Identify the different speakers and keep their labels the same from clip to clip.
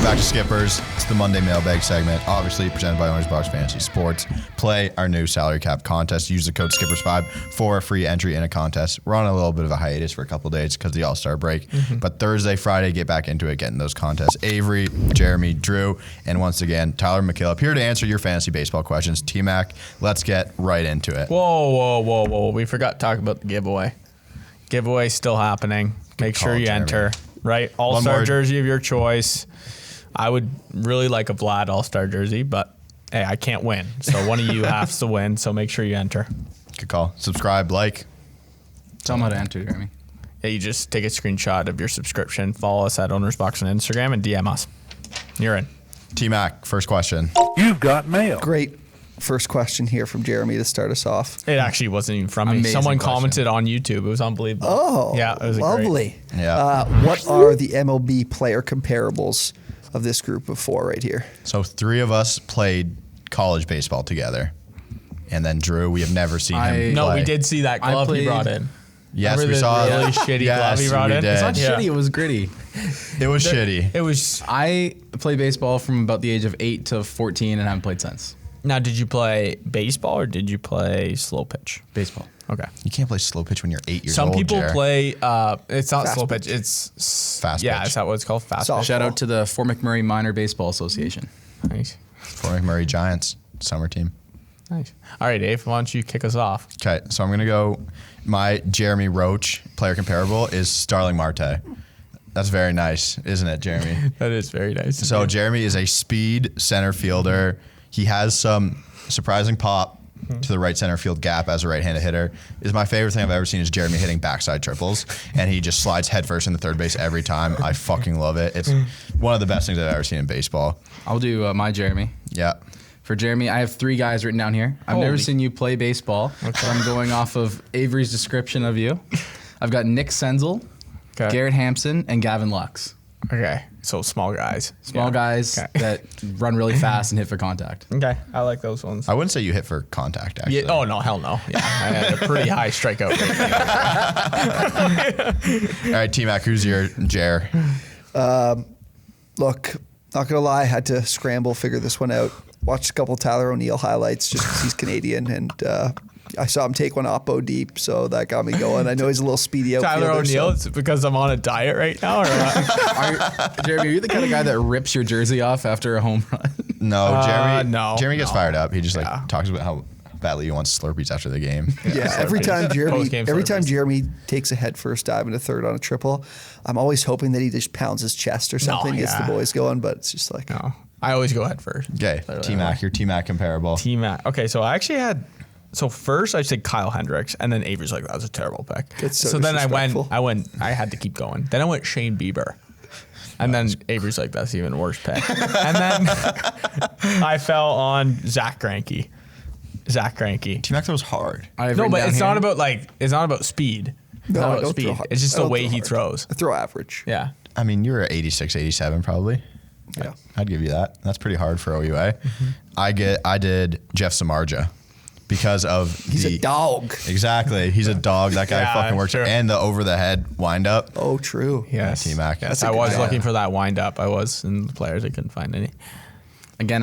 Speaker 1: back to Skippers. It's the Monday Mailbag segment, obviously presented by Owners Box Fantasy Sports. Play our new salary cap contest. Use the code Skippers5 for a free entry in a contest. We're on a little bit of a hiatus for a couple of days because of the All-Star break. But Thursday, Friday, get back into it, getting those contests. Avery, Jeremy, Drew, and once again, Tyler McKillop here to answer your fantasy baseball questions. T-Mac, let's get right into it.
Speaker 2: Whoa. We forgot to talk about the giveaway. Giveaway still happening. Make sure you enter. Right? All-Star jersey of your choice. I would really like a Vlad All-Star jersey, but hey, I can't win. So one of you has to win, so make sure you enter.
Speaker 1: Good call. Subscribe, like.
Speaker 3: Tell them how to enter, Jeremy.
Speaker 2: Yeah, you just take a screenshot of your subscription, follow us at OwnersBox on Instagram, and DM us. You're in.
Speaker 1: T-Mac, first question.
Speaker 4: You've got mail.
Speaker 5: Great first question here from Jeremy to start us off.
Speaker 2: It actually wasn't even from me.
Speaker 3: Amazing
Speaker 2: Someone
Speaker 3: question.
Speaker 2: commented on YouTube. It was unbelievable.
Speaker 5: Oh,
Speaker 2: yeah, it was
Speaker 5: lovely.
Speaker 2: Great.
Speaker 1: Yeah.
Speaker 5: What are the MLB player comparables of this group of four right here?
Speaker 1: So three of us played college baseball together. And then Drew, we have never seen him play.
Speaker 2: No, we did see that glove he brought in.
Speaker 1: Yes,
Speaker 2: Remember
Speaker 1: we
Speaker 2: the
Speaker 1: saw
Speaker 2: really shitty glove he brought
Speaker 1: we
Speaker 2: in?
Speaker 1: did.
Speaker 3: It's not
Speaker 2: Yeah.
Speaker 3: shitty, it was gritty.
Speaker 1: It was shitty.
Speaker 2: It was.
Speaker 3: I played baseball from about the age of 8 to 14 and haven't played since.
Speaker 2: Now, did you play baseball or did you play slow pitch?
Speaker 3: Baseball.
Speaker 2: Okay.
Speaker 1: You can't play slow pitch when you're 8 years
Speaker 2: Some
Speaker 1: old,
Speaker 2: people
Speaker 1: Jer.
Speaker 2: play. It's not
Speaker 5: Fast
Speaker 2: slow pitch. It's
Speaker 1: Fast
Speaker 2: Yeah,
Speaker 1: pitch.
Speaker 2: is that what it's called? Fast
Speaker 5: Soft.
Speaker 2: pitch.
Speaker 3: Shout out to the Fort McMurray Minor Baseball Association.
Speaker 2: Nice.
Speaker 1: Fort McMurray Giants, summer team.
Speaker 2: Nice. All right, Dave. Why don't you kick us off?
Speaker 1: Okay, so I'm going to go. My Jeremy Roach player comparable is Starling Marte. That's very nice, isn't it, Jeremy?
Speaker 2: That is very nice.
Speaker 1: So Jeremy is a speed center fielder. He has some surprising pop to the right center field gap as a right-handed hitter. Is my favorite thing I've ever seen is Jeremy hitting backside triples, and he just slides headfirst into third base every time. I fucking love it. It's one of the best things I've ever seen in baseball.
Speaker 3: I'll do my Jeremy.
Speaker 1: Yeah.
Speaker 3: For Jeremy, I have 3 guys written down here. I've never
Speaker 2: Holy.
Speaker 3: seen you play baseball, so I'm going off of Avery's description of you. I've got Nick Senzel,
Speaker 2: Okay.
Speaker 3: Garrett Hampson, and Gavin Lux.
Speaker 2: Okay. So small guys.
Speaker 3: Small guys
Speaker 2: Okay.
Speaker 3: that run really fast and hit for contact.
Speaker 2: Okay. I like those ones.
Speaker 1: I wouldn't say you hit for contact, actually.
Speaker 2: Yeah. Oh no, hell no. Yeah, I had a pretty high strikeout rate.
Speaker 1: All right, T-Mac, who's your Jer?
Speaker 5: Look, not gonna lie, had to scramble, figure this one out. Watched a couple Tyler O'Neill highlights just because he's Canadian, and I saw him take one oppo deep, so that got me going. I know he's a little speedy outfielder.
Speaker 2: Tyler O'Neill.
Speaker 5: so-
Speaker 2: It's because I'm on a diet right now, or what?
Speaker 3: Jeremy, are you the kind of guy that rips your jersey off after a home run?
Speaker 1: No, Jeremy.
Speaker 2: no,
Speaker 1: Jeremy gets
Speaker 2: no.
Speaker 1: fired up. He just
Speaker 2: Yeah.
Speaker 1: talks about how badly he wants Slurpees after the game.
Speaker 5: Yeah, every time
Speaker 2: Post-game service.
Speaker 5: Jeremy takes a head-first dive into third on a triple, I'm always hoping that he just pounds his chest or something, gets the
Speaker 2: yeah.
Speaker 5: boys going, but it's just like,
Speaker 2: No, I always go head first.
Speaker 1: Okay, T-Mac, your T-Mac comparable.
Speaker 2: T-Mac. Okay, so I actually had. So first I said Kyle Hendricks, and then Avery's like, that was a terrible pick.
Speaker 5: It's so
Speaker 2: then I
Speaker 5: disrespectful.
Speaker 2: I had to keep going. Then I went Shane Bieber. And then Avery's like, that's even a worse pick. And then I fell on Zach Greinke.
Speaker 1: T-Mac throws hard.
Speaker 2: No, but it's not about speed. It's
Speaker 5: No,
Speaker 2: not
Speaker 5: I
Speaker 2: about
Speaker 5: don't
Speaker 2: speed.
Speaker 5: throw hard.
Speaker 2: It's just
Speaker 5: I
Speaker 2: the
Speaker 5: don't
Speaker 2: way
Speaker 5: throw
Speaker 2: he
Speaker 5: hard.
Speaker 2: throws.
Speaker 5: I throw average.
Speaker 2: Yeah.
Speaker 1: I mean, you're at 86, 87 probably.
Speaker 5: Yeah.
Speaker 1: I'd give you that. That's pretty hard for OUA. I did Jeff Samardzija because of
Speaker 5: He's a dog.
Speaker 1: Exactly. He's a dog. That guy
Speaker 2: Yeah,
Speaker 1: fucking works.
Speaker 2: sure.
Speaker 1: And the over-the-head wind-up.
Speaker 5: Oh, true.
Speaker 2: Yes.
Speaker 1: T-Mac.
Speaker 2: Yes,
Speaker 1: That's
Speaker 5: a
Speaker 2: I
Speaker 5: good
Speaker 2: was
Speaker 5: idea.
Speaker 2: looking for that wind up. I was in the players. I couldn't find any.
Speaker 3: Again,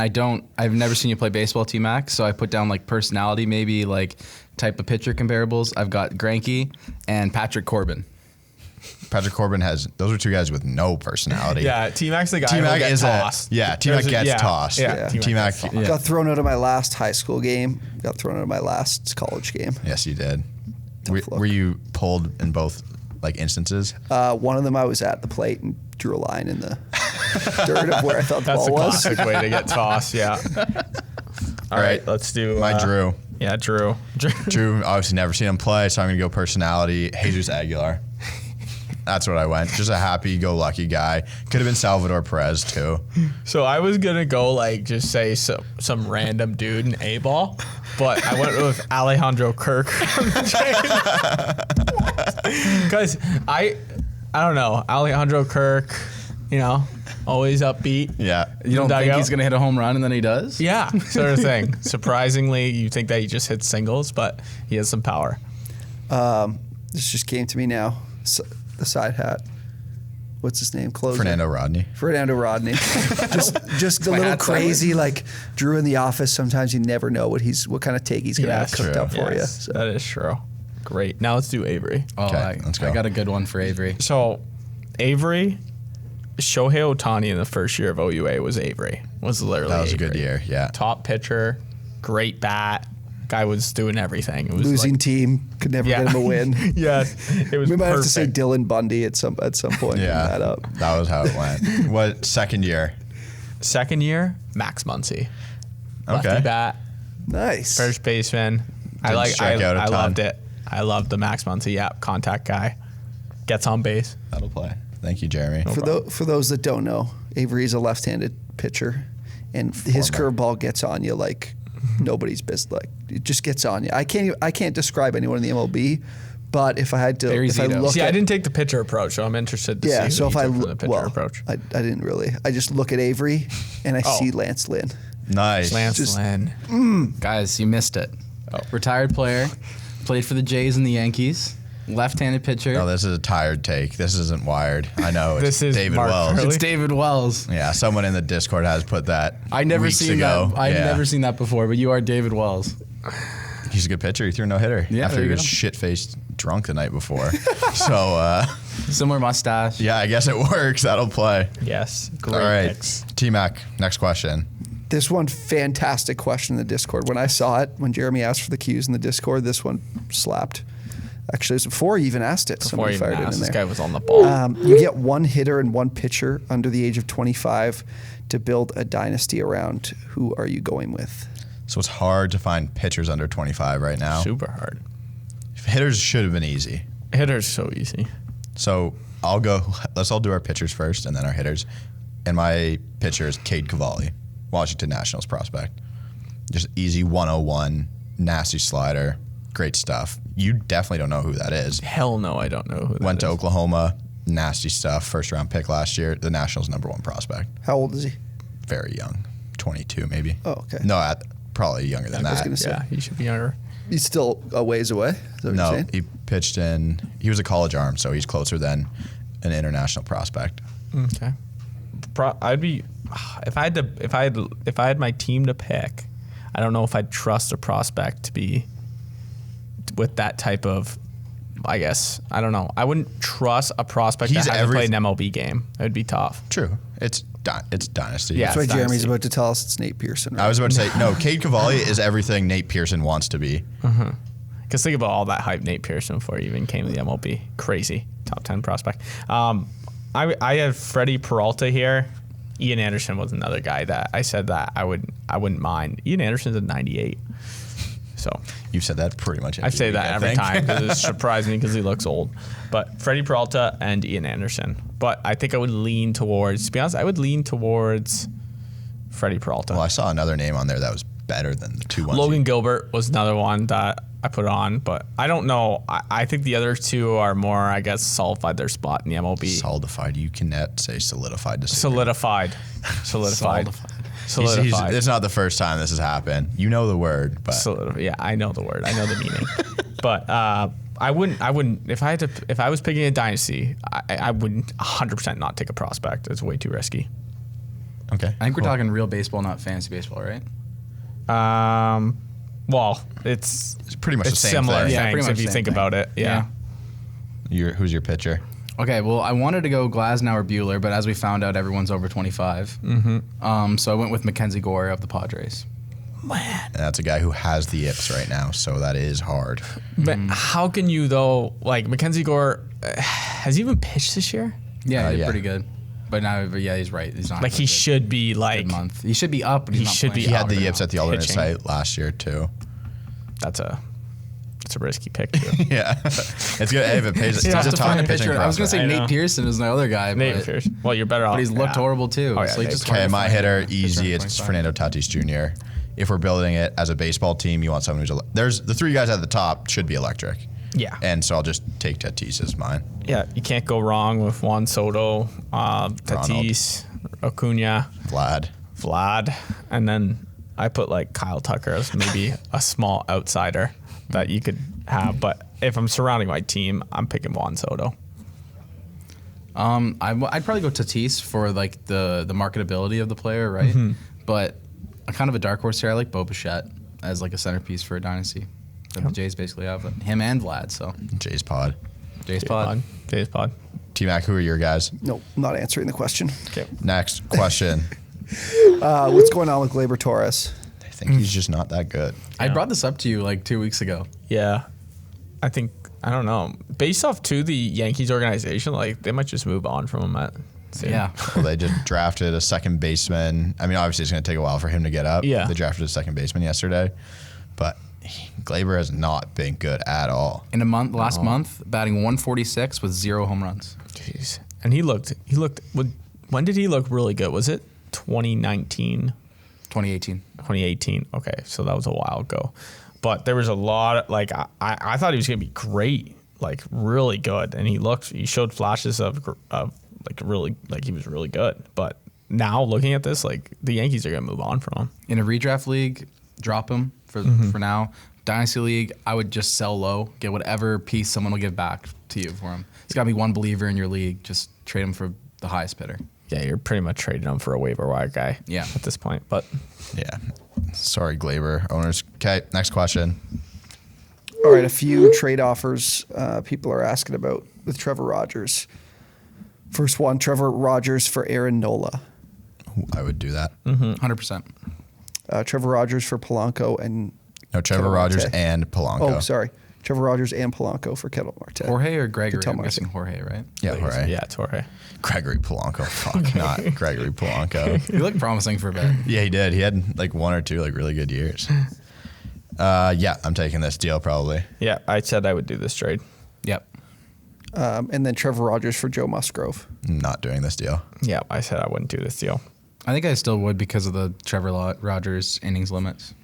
Speaker 3: I've never seen you play baseball, T-Mac, so I put down like personality, maybe like type of pitcher comparables. I've got Greinke and Patrick Corbin.
Speaker 1: Patrick Corbin those are two guys with no personality.
Speaker 2: Yeah, T-Mac's the guy
Speaker 1: T-Mac
Speaker 2: who gets
Speaker 1: is
Speaker 2: tossed.
Speaker 1: T-Mac gets tossed.
Speaker 2: Yeah,
Speaker 1: T-Mac.
Speaker 2: gets
Speaker 5: Got thrown out of my last high school game. Got thrown out of my last college game.
Speaker 1: Yes, you did.
Speaker 5: Tough luck.
Speaker 1: Were you pulled in both instances?
Speaker 5: One of them I was at the plate and drew a line in the dirt of where I thought the
Speaker 2: That's a
Speaker 5: ball was.
Speaker 2: classic way to get tossed. Yeah. All right, let's do
Speaker 1: My Drew.
Speaker 2: Yeah, Drew.
Speaker 1: Drew, obviously never seen him play, so I'm going to go personality. Jesus Aguilar. That's what I went. Just a happy-go-lucky guy. Could have been Salvador Perez, too.
Speaker 2: So I was gonna go just say some random dude in A-ball, but I went with Alejandro Kirk because I don't know, Alejandro Kirk, always upbeat.
Speaker 1: Yeah.
Speaker 3: You don't think
Speaker 2: Dugout.
Speaker 3: he's going to hit a home run and then he does?
Speaker 2: Yeah, sort of thing. Surprisingly, you think that he just hits singles, but he has some power.
Speaker 5: This just came to me now. So, the side hat. what's his name? Closer.
Speaker 1: Fernando Rodney.
Speaker 5: Just a little
Speaker 3: hat
Speaker 5: crazy, like Drew in the office. Sometimes you never know what kind of take he's gonna have cooked
Speaker 1: true.
Speaker 5: up for you. So.
Speaker 2: That is true. Great. Now let's do Avery.
Speaker 3: Oh,
Speaker 1: Okay, let's go.
Speaker 3: I got a good one for Avery.
Speaker 2: So, Avery, Shohei Ohtani in the first year of OUA was Avery. Was literally
Speaker 1: That was a
Speaker 2: Avery.
Speaker 1: good year. Yeah.
Speaker 2: Top pitcher, great bat. Guy was doing everything. It was
Speaker 5: Losing team could never get him a win.
Speaker 2: Yes, it was.
Speaker 5: We might have to say
Speaker 2: perfect.
Speaker 5: Dylan Bundy at some point.
Speaker 1: Yeah.
Speaker 5: That up.
Speaker 1: That was how it went. What second year?
Speaker 2: Second year, Max Muncy. Lefty
Speaker 1: Okay.
Speaker 2: bat,
Speaker 5: Nice.
Speaker 2: first baseman.
Speaker 1: Didn't strike out a
Speaker 2: I
Speaker 1: ton.
Speaker 2: loved it. I loved the Max Muncy. Yeah, contact guy. Gets on base.
Speaker 1: That'll play. Thank you, Jeremy.
Speaker 5: For those that don't know, Avery is a left-handed pitcher, and his curveball gets on you like nobody's business. Like it just gets on you. I can't describe anyone in the MLB, but if I had to,
Speaker 3: Barry
Speaker 5: if I
Speaker 3: Zito.
Speaker 5: look
Speaker 2: See,
Speaker 5: at,
Speaker 2: I didn't take the pitcher approach, so I'm interested to see.
Speaker 5: so
Speaker 2: who
Speaker 5: if
Speaker 2: you
Speaker 5: I
Speaker 2: took from the
Speaker 5: look,
Speaker 2: pitcher approach.
Speaker 5: I didn't really. I just look at Avery and I see Lance Lynn.
Speaker 1: Nice.
Speaker 2: Lance
Speaker 5: just-
Speaker 2: Lynn.
Speaker 3: Guys, you missed it. Retired player, played for the Jays and the Yankees. Left-handed pitcher.
Speaker 1: No, this is a tired take. This isn't wired. I know. It's
Speaker 2: This is
Speaker 1: David
Speaker 2: Mark
Speaker 1: Wells.
Speaker 2: Hurley.
Speaker 3: It's David Wells.
Speaker 1: Yeah, someone in the Discord has put that.
Speaker 3: I never
Speaker 1: weeks
Speaker 3: seen
Speaker 1: ago.
Speaker 3: that. I've
Speaker 1: Yeah.
Speaker 3: never seen that before, but you are David Wells.
Speaker 1: He's a good pitcher. He threw a no hitter
Speaker 3: Yeah,
Speaker 1: after
Speaker 3: there
Speaker 1: he
Speaker 3: you
Speaker 1: was
Speaker 3: go.
Speaker 1: shit-faced drunk the night before. So
Speaker 3: Similar mustache.
Speaker 1: yeah, I guess it works. That'll play.
Speaker 2: Yes. Great
Speaker 1: All right,
Speaker 2: picks.
Speaker 1: T-Mac. Next question.
Speaker 5: This one, fantastic question in the Discord. When I saw it, when Jeremy asked for the cues in the Discord, this one slapped. Actually, it was before he even asked it.
Speaker 2: Before
Speaker 5: Somebody
Speaker 2: you
Speaker 5: fired it in
Speaker 2: asked,
Speaker 5: there.
Speaker 2: this guy was on the ball.
Speaker 5: You get one hitter and one pitcher under the age of 25 to build a dynasty around. Who are you going with?
Speaker 1: So it's hard to find pitchers under 25 right now.
Speaker 2: Super hard.
Speaker 1: Hitters should have been easy.
Speaker 2: Hitter's so easy.
Speaker 1: So I'll go. Let's all do our pitchers first, and then our hitters. And my pitcher is Cade Cavalli, Washington Nationals prospect. Just easy 101, nasty slider, great stuff. You definitely don't know who that is.
Speaker 2: Hell no, I don't know who that
Speaker 1: Went to
Speaker 2: is.
Speaker 1: Oklahoma, nasty stuff. First round pick last year. The Nationals' #1 prospect.
Speaker 5: How old is he?
Speaker 1: Very young, 22 maybe.
Speaker 5: Oh, okay.
Speaker 1: No, probably younger than
Speaker 5: I was
Speaker 1: that.
Speaker 5: gonna say.
Speaker 2: Yeah, he should be younger.
Speaker 5: He's still a ways away. Is that what you're
Speaker 1: No,
Speaker 5: saying?
Speaker 1: he pitched in. He was a college arm, so he's closer than an international prospect.
Speaker 2: Okay. I'd be if I had my team to pick. I don't know if I'd trust a prospect to be with that type of. I guess I don't know. I wouldn't trust a prospect
Speaker 1: He's
Speaker 2: that hasn't played an MLB game. It would be tough.
Speaker 1: True. It's dynasty.
Speaker 2: Yeah.
Speaker 5: That's why
Speaker 2: it's
Speaker 5: Jeremy's
Speaker 2: dynasty.
Speaker 5: about to tell us it's Nate Pearson. Right?
Speaker 1: I was about to say no. Cade Cavalli is everything Nate Pearson wants to be.
Speaker 2: Because think about all that hype Nate Pearson before he even came to the MLB. Crazy. Top 10 prospect. I had Freddie Peralta here. Ian Anderson was another guy that I said that I wouldn't mind. Ian Anderson's a 98. So
Speaker 1: You've said that pretty much.
Speaker 2: I say
Speaker 1: week,
Speaker 2: that every
Speaker 1: think.
Speaker 2: time because it surprised me because he looks old. But Freddie Peralta and Ian Anderson. But I think I would lean towards, to be honest, I would lean towards Freddie Peralta.
Speaker 1: Well, I saw another name on there that was better than the two ones.
Speaker 2: Logan Gilbert was another one that I put on, but I don't know. I think the other two are more, I guess, solidified their spot in the MLB.
Speaker 1: Solidified. You cannot say solidified to say.
Speaker 2: Solidified.
Speaker 1: It's not the first time this has happened. You know the word, but
Speaker 2: Yeah, I know the word. I know the meaning. But I wouldn't. If I was picking a dynasty, I wouldn't 100% not take a prospect. It's way too risky.
Speaker 1: okay.
Speaker 3: I think we're talking real baseball, not fantasy baseball, right?
Speaker 2: Well, it's
Speaker 1: pretty much the same
Speaker 2: similar
Speaker 1: thing.
Speaker 3: Yeah, pretty
Speaker 2: things
Speaker 3: much
Speaker 2: if you
Speaker 3: same
Speaker 2: think
Speaker 3: thing.
Speaker 2: about it. Yeah.
Speaker 1: Who's your pitcher?
Speaker 3: Okay, well, I wanted to go Glasnow or Buehler, but as we found out, everyone's over 25. Mm-hmm. So I went with Mackenzie Gore of the Padres.
Speaker 2: Man.
Speaker 1: And that's a guy who has the yips right now, so that is hard.
Speaker 2: But how can you though? Like Mackenzie Gore, has he even pitched this year?
Speaker 3: Yeah, he did
Speaker 1: yeah.
Speaker 3: pretty good. But now, yeah, he's right. He's not
Speaker 2: Like he
Speaker 3: good
Speaker 2: should be like.
Speaker 3: month. He should be up, but he's
Speaker 2: He
Speaker 3: not
Speaker 2: should be
Speaker 3: playing.
Speaker 1: He had the
Speaker 2: Right
Speaker 1: yips
Speaker 2: now.
Speaker 1: at the alternate
Speaker 2: Pitching.
Speaker 1: site last year too.
Speaker 2: That's a risky pick too.
Speaker 1: Yeah, it's good. Hey, if it pays,
Speaker 3: It's
Speaker 1: he's
Speaker 3: tough
Speaker 1: a
Speaker 3: to
Speaker 1: top
Speaker 3: find a
Speaker 1: pitching
Speaker 3: pitcher. I was going to
Speaker 1: prospect.
Speaker 3: say
Speaker 2: I know.
Speaker 3: Nate Pearson is the other guy,
Speaker 2: Nate
Speaker 3: but,
Speaker 2: Pearson. Well, you're better off.
Speaker 3: but he's looked horrible too.
Speaker 2: Oh, yeah,
Speaker 3: so he
Speaker 2: Nate
Speaker 3: just
Speaker 1: Okay,
Speaker 3: hard to
Speaker 1: my
Speaker 3: find
Speaker 1: hitter,
Speaker 3: a pitcher
Speaker 1: easy.
Speaker 3: at
Speaker 1: It's
Speaker 3: 25.
Speaker 1: Fernando Tatis Jr. If we're building it as a baseball team, you want someone who's there's the three guys at the top should be electric.
Speaker 2: Yeah.
Speaker 1: And so I'll just take Tatis as mine.
Speaker 2: Yeah, you can't go wrong with Juan Soto, Tatis, Acuna, Vlad, and then I put like Kyle Tucker as maybe a small outsider that you could have. But if I'm surrounding my team, I'm picking Juan Soto.
Speaker 3: I'd probably go Tatis for like the marketability of the player, right? But kind of a dark horse here. I like Bo Bichette as like a centerpiece for a dynasty. The Jays basically have him and Vlad. So
Speaker 1: Jays pod.
Speaker 3: Jays pod.
Speaker 1: T-Mac, who are your guys?
Speaker 5: Nope, not answering the question.
Speaker 2: Okay.
Speaker 1: Next question.
Speaker 5: What's going on with GLEYBER Torres?
Speaker 1: I think he's just not that good.
Speaker 3: I brought this up to you like 2 weeks ago.
Speaker 2: Yeah. I don't know. Based off to the Yankees organization, like they might just move on from him at soon.
Speaker 3: Yeah.
Speaker 1: Well, they just drafted a second baseman. I mean, obviously it's going to take a while for him to get up.
Speaker 2: Yeah.
Speaker 1: They drafted a second baseman yesterday, but GLEYBER has not been good at all.
Speaker 3: In a month, last month, batting 146 with 0 home runs.
Speaker 2: Jeez. And he looked, when did he look really good? Was it 2019?
Speaker 3: 2018.
Speaker 2: 2018. Okay. So that was a while ago. But there was a lot, like, I thought he was going to be great, like, really good. And he showed flashes of like, really, like, he was really good. But now looking at this, like, the Yankees are going to move on from him.
Speaker 3: In a redraft league, drop him for now. Dynasty league, I would just sell low, get whatever piece someone will give back to you for him. It's got to be one believer in your league. Just trade him for the highest bidder.
Speaker 2: Yeah, you're pretty much trading him for a waiver wire guy.
Speaker 3: Yeah.
Speaker 2: At this point, but
Speaker 1: Yeah. Sorry, GLEYBER owners. Okay, next question.
Speaker 5: All right, a few trade offers people are asking about with Trevor Rogers. First one, Trevor Rogers for Aaron Nola.
Speaker 1: I would do that.
Speaker 3: 100%.
Speaker 5: Trevor Rogers for Polanco and
Speaker 1: No, Trevor
Speaker 5: Ketel
Speaker 1: Rogers
Speaker 5: Marte.
Speaker 1: and Polanco.
Speaker 5: Oh, sorry. Trevor Rogers and Polanco for Ketel Marte.
Speaker 3: Jorge or Gregory?
Speaker 5: Ketel
Speaker 3: I'm
Speaker 5: Marte.
Speaker 3: guessing Jorge, right?
Speaker 1: Yeah, Jorge.
Speaker 2: yeah, it's Jorge.
Speaker 1: Gregory Polanco. Fuck, not Gregory Polanco.
Speaker 3: He looked promising for a bit.
Speaker 1: Yeah, he did. He had like 1 or 2 like really good years. Yeah, I'm taking this deal probably.
Speaker 2: Yeah, I said I would do this trade.
Speaker 3: Yep.
Speaker 5: And then Trevor Rogers for Joe Musgrove.
Speaker 1: Not doing this deal.
Speaker 2: Yeah, I said I wouldn't do this deal.
Speaker 3: I think I still would because of the Trevor Rogers innings limits.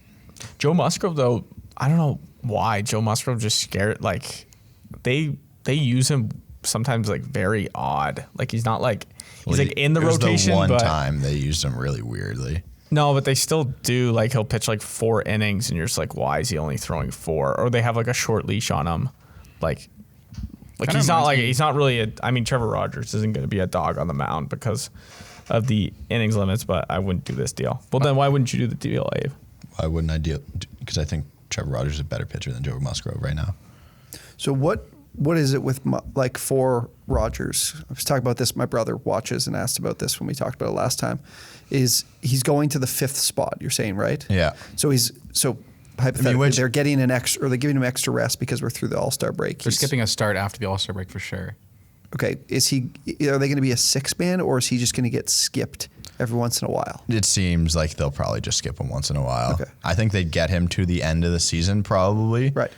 Speaker 2: Joe Musgrove, though, I don't know why Joe Musgrove just scared. Like they use him sometimes like very odd. Like he's not like he's like in the
Speaker 1: it was
Speaker 2: rotation.
Speaker 1: The one
Speaker 2: but
Speaker 1: time they used him really weirdly.
Speaker 2: no, but they still do. Like he'll pitch like 4 innings, and you're just like, why is he only throwing 4? Or they have like a short leash on him, like he's not like he's not really a. I mean, Trevor Rogers isn't going to be a dog on the mound because of the innings limits. But I wouldn't do this deal. Well, then why wouldn't you do the deal, Abe?
Speaker 1: Why wouldn't I deal? Because I think Trevor Rogers is a better pitcher than Joe Musgrove right now.
Speaker 5: So what is it with like for Rogers? I was talking about this. My brother watches and asked about this when we talked about it last time. Is he's going to the 5th spot? You're saying, right?
Speaker 1: Yeah.
Speaker 5: So hypothetically,
Speaker 1: which-
Speaker 5: they're getting an extra, or they're giving him extra rest because we're through the All-Star break.
Speaker 3: They're skipping a start after the All-Star break for sure.
Speaker 5: Okay, are they going to be a 6-man, or is he just going to get skipped every once in a while?
Speaker 1: It seems like they'll probably just skip him once in a while.
Speaker 5: Okay.
Speaker 1: I think they'd get him to the end of the season probably.
Speaker 5: Right.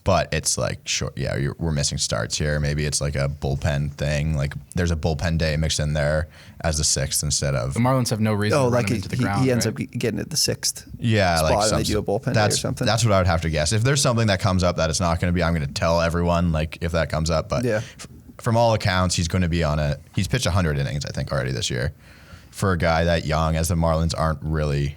Speaker 1: But it's like, short. Yeah, we're missing starts here. Maybe it's like a bullpen thing. Like there's a bullpen day mixed in there as the 6th instead of.
Speaker 3: The Marlins have no reason to run him into the ground.
Speaker 5: he ends
Speaker 3: right?
Speaker 5: up getting at the 6th
Speaker 1: Yeah,
Speaker 5: spot,
Speaker 1: like
Speaker 5: and they do a bullpen day or something.
Speaker 1: That's what I would have to guess. If there's something that comes up that it's not going to be, I'm going to tell everyone like if that comes up. But
Speaker 5: Yeah.
Speaker 1: From all accounts, he's going to be he's pitched 100 innings, I think, already this year. For a guy that young, as the Marlins aren't really,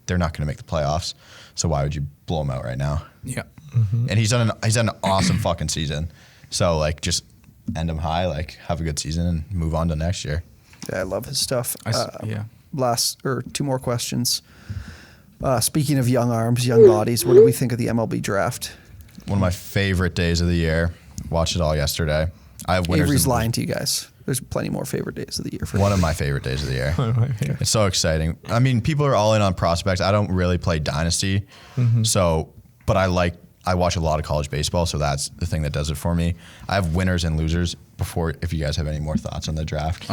Speaker 1: they're not going to make the playoffs. So why would you blow him out right now?
Speaker 3: Yeah.
Speaker 1: And he's done an awesome fucking season. So like just end him high, like have a good season and move on to next year.
Speaker 5: Yeah, I love his stuff.
Speaker 3: Yeah.
Speaker 5: Last or 2 more questions. Speaking of young arms, young bodies, what do we think of the MLB draft?
Speaker 1: One of my favorite days of the year. Watched it all yesterday. I have winners.
Speaker 5: Avery's
Speaker 1: and-
Speaker 5: lying to you guys. There's plenty more favorite days of the year for
Speaker 1: One
Speaker 5: him.
Speaker 1: of my favorite days of the year. It's so exciting. I mean, people are all in on prospects. I don't really play Dynasty, but I watch a lot of college baseball, so that's the thing that does it for me. I have winners and losers. Before, if you guys have any more thoughts on the draft,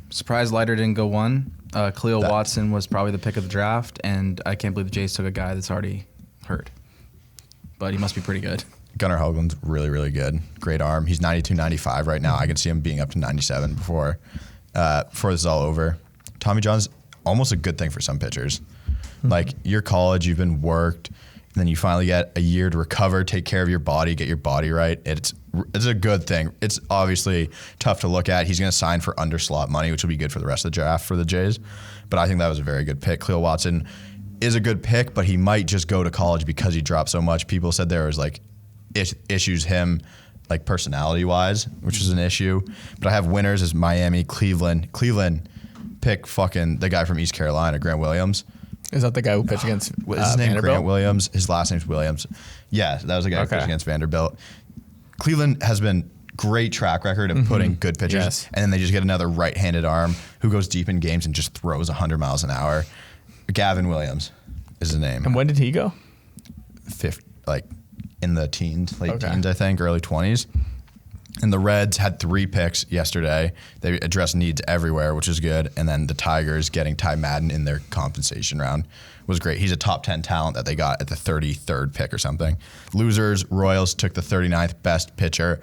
Speaker 3: Surprised Leiter didn't go 1. Cleo Watson was probably the pick of the draft, and I can't believe the Jays took a guy that's already hurt. But he must be pretty good.
Speaker 1: Gunnar Hoagland's really, really good. Great arm. He's 92, 95 right now. I could see him being up to 97 before this is all over. Tommy John's almost a good thing for some pitchers. Like your college, you've been worked, and then you finally get a year to recover, take care of your body, get your body right. It's a good thing. It's obviously tough to look at. He's going to sign for underslot money, which will be good for the rest of the draft for the Jays. But I think that was a very good pick. Cleo Watson is a good pick, but he might just go to college because he dropped so much. People said there was like issues him like personality wise, which is an issue. But I have winners as Miami, Cleveland. Cleveland pick fucking the guy from East Carolina, Grant Williams.
Speaker 2: Is that the guy who pitched against
Speaker 1: What is his name?
Speaker 2: Vanderbilt?
Speaker 1: Grant Williams. His last name's Williams. Yeah, that was the guy who pitched against Vanderbilt. Cleveland has been great track record of putting good pitchers,
Speaker 2: Yes.
Speaker 1: and then they just get another right-handed arm who goes deep in games and just throws 100 miles an hour. Gavin Williams is his name.
Speaker 2: And when did he go?
Speaker 1: Like in the teens, late teens, I think, early 20s. And the Reds had 3 picks yesterday. They addressed needs everywhere, which is good. And then the Tigers getting Ty Madden in their compensation round was great. He's a top 10 talent that they got at the 33rd pick or something. Losers, Royals took the 39th best pitcher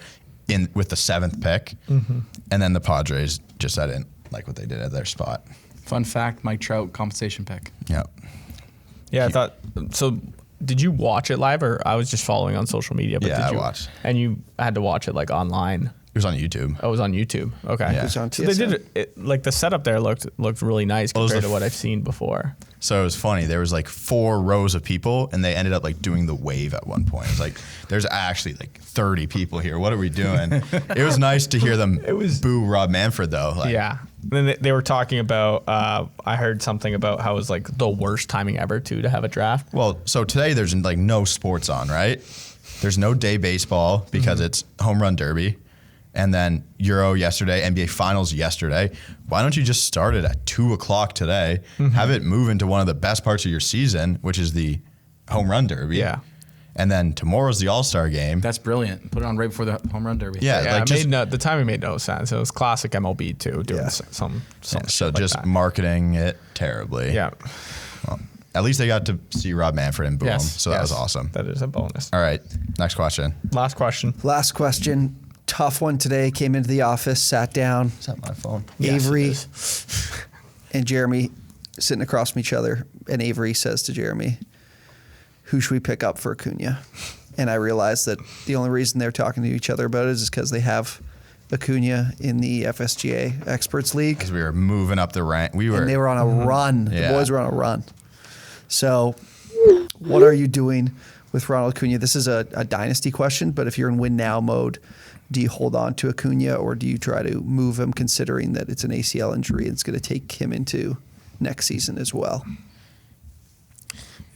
Speaker 1: in with the 7th pick. And then the Padres just I didn't like what they did at their spot.
Speaker 3: Fun fact: Mike Trout compensation pick.
Speaker 1: Yep.
Speaker 2: Yeah, I thought so. Did you watch it live, or I was just following on social media? But
Speaker 1: Yeah,
Speaker 2: did
Speaker 1: I
Speaker 2: you,
Speaker 1: watched.
Speaker 2: And you had to watch it like online.
Speaker 1: It was on YouTube.
Speaker 2: Oh, it was on YouTube. Okay.
Speaker 1: Yeah. It
Speaker 5: was on
Speaker 2: So they
Speaker 5: TSN.
Speaker 2: did it, like the setup there looked really nice
Speaker 1: Well, it was
Speaker 2: compared
Speaker 1: the
Speaker 2: to what I've seen before.
Speaker 1: So it was funny. There was like 4 rows of people, and they ended up like doing the wave at one point. It was like, there's actually like 30 people here. What are we doing? It was nice to hear them boo Rob Manfred, though. Like,
Speaker 2: Yeah. Then they were talking about. I heard something about how it was like the worst timing ever to have a draft.
Speaker 1: Well, so today there's like no sports on, right? There's no day baseball because it's home run derby. And then Euro yesterday, NBA Finals yesterday. Why don't you just start it at 2:00 today? Have it move into one of the best parts of your season, which is the home run derby.
Speaker 2: Yeah.
Speaker 1: And then tomorrow's the All-Star game.
Speaker 3: That's brilliant. Put it on right before the home run derby.
Speaker 1: Yeah,
Speaker 2: Yeah,
Speaker 1: like just,
Speaker 2: the timing made no sense. It was classic MLB too, doing some
Speaker 1: so
Speaker 2: shit
Speaker 1: just
Speaker 2: like that.
Speaker 1: marketing it terribly.
Speaker 2: Yeah.
Speaker 1: Well, at least they got to see Rob Manfred and boo him,
Speaker 2: Yes.
Speaker 1: so that was awesome.
Speaker 2: That is a bonus.
Speaker 1: All right, next question.
Speaker 2: Last question.
Speaker 5: Last question. Tough one today. Came into the office, sat down.
Speaker 1: Is that my phone?
Speaker 2: Yes,
Speaker 5: Avery
Speaker 2: it is.
Speaker 5: and Jeremy sitting across from each other, and Avery says to Jeremy, "Who should we pick up for Acuna?" And I realized that the only reason they're talking to each other about it is because they have Acuna in the FSGA Experts League,
Speaker 1: Because we were moving up the rank.
Speaker 5: and they were on a run.
Speaker 1: Yeah.
Speaker 5: The boys were on a run. So, what are you doing with Ronald Acuna? This is a dynasty question, but if you're in win now mode, do you hold on to Acuna or do you try to move him, considering that it's an ACL injury and it's going to take him into next season as well?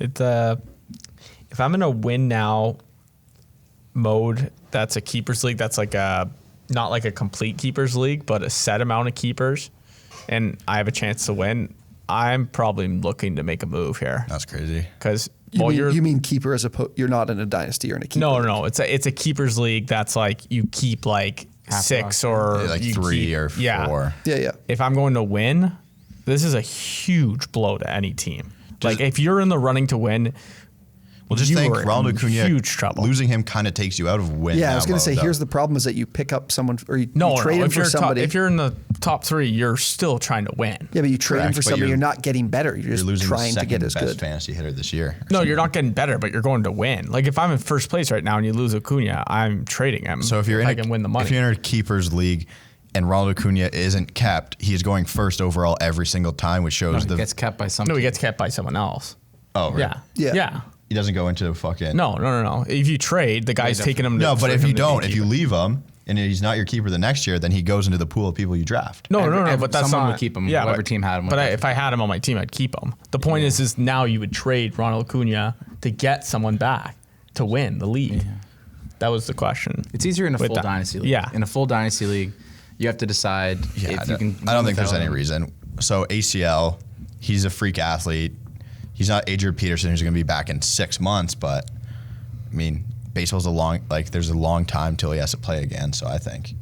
Speaker 2: If I'm in a win now mode, that's a keepers league. That's like not like a complete keepers league, but a set amount of keepers, and I have a chance to win. I'm probably looking to make a move here
Speaker 1: That's crazy.
Speaker 2: because
Speaker 5: You mean keeper as opposed? You're not in a dynasty. You're in a keeper.
Speaker 2: no. It's a keepers league. That's like you keep like
Speaker 3: Half
Speaker 2: 6
Speaker 3: roster.
Speaker 2: or
Speaker 1: Yeah, like
Speaker 2: you
Speaker 1: 3
Speaker 2: keep-
Speaker 1: or 4.
Speaker 2: Yeah.
Speaker 5: Yeah.
Speaker 2: If I'm going to win, this is a huge blow to any team. Like if you're in the running to win,
Speaker 1: Well, just
Speaker 2: you
Speaker 1: think
Speaker 2: are
Speaker 1: Ronald
Speaker 2: in
Speaker 1: Acuna,
Speaker 2: huge trouble.
Speaker 1: losing him kind of takes you out of win.
Speaker 5: Yeah, I was
Speaker 1: going
Speaker 5: going to say, here's the problem: is that you pick up someone or you
Speaker 2: No,
Speaker 5: trade him
Speaker 2: if
Speaker 5: for
Speaker 2: you're
Speaker 5: somebody.
Speaker 2: if you're in the top 3, you're still trying to win.
Speaker 5: yeah, but you trade him
Speaker 1: Correct,
Speaker 5: for
Speaker 1: but
Speaker 5: somebody.
Speaker 1: you're-
Speaker 5: You're not getting better. You're
Speaker 1: You're
Speaker 5: just
Speaker 1: losing
Speaker 5: trying
Speaker 1: the
Speaker 5: to get
Speaker 1: second
Speaker 5: as
Speaker 1: best
Speaker 5: good.
Speaker 1: fantasy hitter this year.
Speaker 2: No, you're not getting better, but you're going to win. Like if I'm in first place right now and you lose Acuna, I'm trading him.
Speaker 1: So if you're in
Speaker 2: I can win the money.
Speaker 1: if you're in a keepers league and Ronald Acuna isn't kept, he's going first overall every single time, which shows
Speaker 3: He gets kept by some.
Speaker 2: no, he gets kept by someone else.
Speaker 1: Oh, right.
Speaker 2: Yeah.
Speaker 5: Yeah.
Speaker 2: Yeah.
Speaker 1: He doesn't go into fucking
Speaker 2: No. If you trade, the guy's taking him.
Speaker 1: No, but
Speaker 2: for
Speaker 1: if
Speaker 2: him
Speaker 1: you
Speaker 2: to be
Speaker 1: don't, if you
Speaker 2: keeper.
Speaker 1: leave him and he's not your keeper the next year, then he goes into the pool of people you draft.
Speaker 2: No,
Speaker 3: Every-
Speaker 2: but that's
Speaker 3: someone
Speaker 2: not.
Speaker 3: would keep him.
Speaker 2: Yeah,
Speaker 3: Whoever
Speaker 2: but,
Speaker 3: team had him would
Speaker 2: But
Speaker 3: have
Speaker 2: if I had him on my team, I'd keep him. The point is now you would trade Ronald Acuna to get someone back to win the league. That was the question.
Speaker 3: It's easier in a
Speaker 2: With
Speaker 3: full
Speaker 2: that.
Speaker 3: dynasty league.
Speaker 2: Yeah.
Speaker 3: In a full dynasty league, you have to decide
Speaker 1: Yeah,
Speaker 3: if you can.
Speaker 1: I don't think
Speaker 3: win
Speaker 1: there's any
Speaker 3: without him.
Speaker 1: reason. So ACL, he's a freak athlete. He's not Adrian Peterson, who's going to be back in 6 months. But I mean, baseball's there's a long time till he has to play again. So I think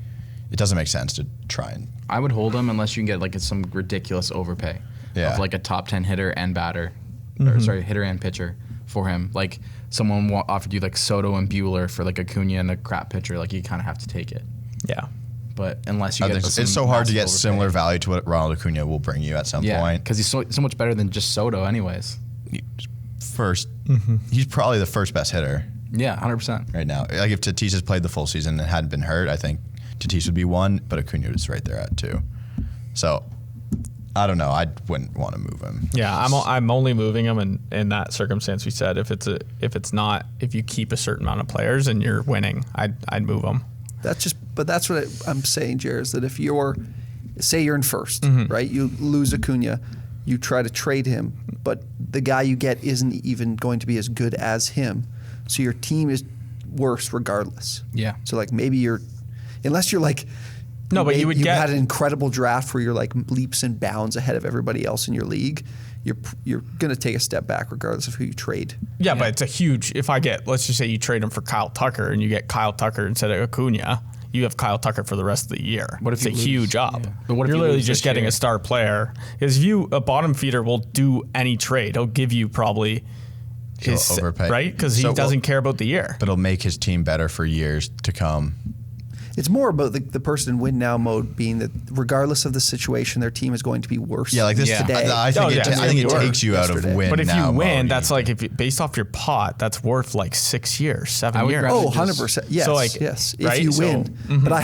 Speaker 1: it doesn't make sense to try and.
Speaker 3: I would hold him unless you can get like some ridiculous overpay
Speaker 1: Yeah.
Speaker 3: of like a top 10 hitter and batter, or sorry, hitter and pitcher for him. Like someone offered you like Soto and Bueller for like Acuna and a crap pitcher, like you kind of have to take it.
Speaker 2: Yeah.
Speaker 3: But unless you
Speaker 1: I
Speaker 3: get
Speaker 1: think
Speaker 3: some
Speaker 1: it's so hard to
Speaker 3: massive
Speaker 1: get
Speaker 3: overpay.
Speaker 1: similar value to what Ronald Acuna will bring you at some
Speaker 3: Yeah,
Speaker 1: point.
Speaker 3: because he's so much better than just Soto, anyways.
Speaker 1: First, he's probably the first best hitter
Speaker 3: Yeah, 100%.
Speaker 1: right now. Like if Tatis has played the full season and hadn't been hurt, I think Tatis would be 1, but Acuna is right there at 2. So I don't know. I wouldn't want to move him.
Speaker 2: Yeah, I'm only moving him in that circumstance. We said if you keep a certain amount of players and you're winning, I'd move him.
Speaker 5: That's what I'm saying, Jared, is that if say you're in first, right? You lose Acuna, you try to trade him, but the guy you get isn't even going to be as good as him. So your team is worse regardless.
Speaker 3: Yeah.
Speaker 5: So like maybe unless you're like,
Speaker 2: No, but you
Speaker 5: had an incredible draft where you're like leaps and bounds ahead of everybody else in your league. You're going to take a step back regardless of who you trade.
Speaker 2: Yeah, but it's a huge. If let's just say you trade him for Kyle Tucker and you get Kyle Tucker instead of Acuna, you have Kyle Tucker for the rest of the year.
Speaker 3: What if
Speaker 2: it's a huge up?
Speaker 3: Yeah. But what if
Speaker 2: you're
Speaker 3: you
Speaker 2: literally
Speaker 3: lose
Speaker 2: just
Speaker 3: this
Speaker 2: getting
Speaker 3: year?
Speaker 2: a star player. Because a bottom feeder will do any trade. He'll give you probably
Speaker 1: He'll overpay.
Speaker 2: Right? Because he doesn't care about the year.
Speaker 1: But it'll make his team better for years to come.
Speaker 5: It's more about the person in win now mode being that regardless of the situation, their team is going to be worse.
Speaker 1: Yeah, like this
Speaker 5: today.
Speaker 1: I think
Speaker 2: it's
Speaker 1: it
Speaker 2: gonna be
Speaker 1: takes you out of
Speaker 5: yesterday.
Speaker 1: win.
Speaker 2: But if
Speaker 1: now
Speaker 2: you win,
Speaker 1: mode
Speaker 2: that's
Speaker 1: even.
Speaker 2: like based off your pot, that's worth like 6 years, 7
Speaker 3: I would
Speaker 2: years.
Speaker 3: rather
Speaker 5: Oh,
Speaker 3: just-
Speaker 5: 100%. Yes,
Speaker 2: So, like,
Speaker 5: yes.
Speaker 2: right?
Speaker 5: If you
Speaker 2: So-
Speaker 5: win. But I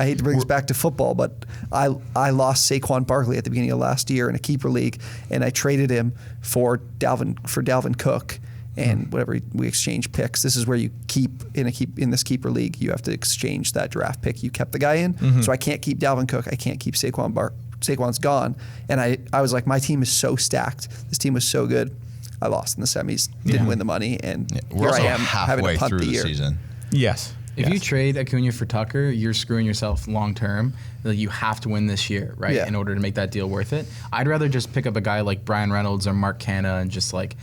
Speaker 5: hate to bring this back to football, but I lost Saquon Barkley at the beginning of last year in a keeper league, and I traded him for Dalvin Cook. And whatever we exchange picks, this is where you keep in this keeper league. You have to exchange that draft pick you kept the guy in. So I can't keep Dalvin Cook. I can't keep Saquon. Saquon's gone, and I was like, my team is so stacked. This team was so good. I lost in the semis, didn't win the money, and
Speaker 1: We're
Speaker 5: here I
Speaker 1: also
Speaker 5: am having
Speaker 1: halfway
Speaker 5: to punt
Speaker 1: through
Speaker 5: the
Speaker 1: the
Speaker 5: year.
Speaker 1: season.
Speaker 2: Yes.
Speaker 3: If you trade Acuna for Tucker, you're screwing yourself long term. Like, you have to win this year, right?
Speaker 5: Yeah.
Speaker 3: In order to make that deal worth it. I'd rather just pick up a guy like Brian Reynolds or Mark Canna and just like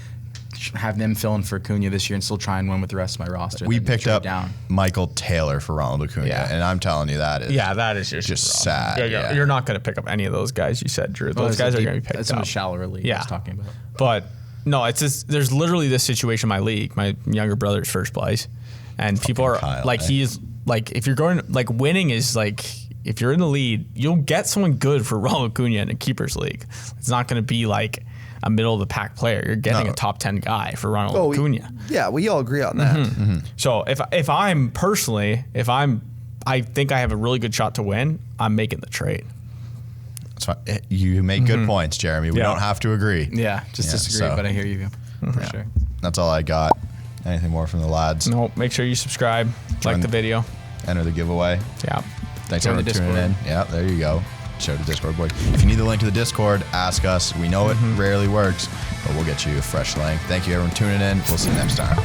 Speaker 3: have them fill in for Acuna this year and still try and win with the rest of my roster.
Speaker 1: We
Speaker 3: than
Speaker 1: picked
Speaker 3: trade
Speaker 1: up
Speaker 3: down.
Speaker 1: Michael Taylor for Ronald Acuna,
Speaker 3: Yeah.
Speaker 1: and I'm telling you that is
Speaker 2: just
Speaker 1: sad.
Speaker 2: Yeah, you're not going to pick up any of those guys you said, Drew.
Speaker 3: Well,
Speaker 2: Those
Speaker 3: it's a
Speaker 2: guys are
Speaker 3: deep-
Speaker 2: going to be picked
Speaker 3: That's
Speaker 2: up.
Speaker 3: in a shallower league I was talking about.
Speaker 2: But no, it's just there's literally this situation in my league. My younger brother's first place, and people are
Speaker 1: Kyle,
Speaker 2: like,
Speaker 1: eh?
Speaker 2: he's like, if you're going like winning is like, if you're in the lead, you'll get someone good for Ronald Acuna in a keepers league. It's not going to be like a middle of the pack player. You're getting a top 10 guy for Ronald Acuna.
Speaker 5: Yeah, we all agree on that.
Speaker 2: So if I'm personally, I think I have a really good shot to win, I'm making the trade.
Speaker 1: That's fine. You make good points, Jeremy. We
Speaker 2: Yeah.
Speaker 1: don't have to agree.
Speaker 3: Yeah, just disagree,
Speaker 1: so-
Speaker 3: but I hear you for sure.
Speaker 1: That's all I got. Anything more from the lads?
Speaker 2: No, make sure you subscribe, like the video.
Speaker 1: Enter the giveaway.
Speaker 2: Yeah.
Speaker 1: Thanks
Speaker 3: Join
Speaker 1: everyone
Speaker 3: the
Speaker 1: for tuning in.
Speaker 3: Discord.
Speaker 1: Yeah, there you go. Show the Discord, boys. If you need the link to the Discord, ask us. We know it rarely works, but we'll get you a fresh link. Thank you, everyone, tuning in. We'll see you next time.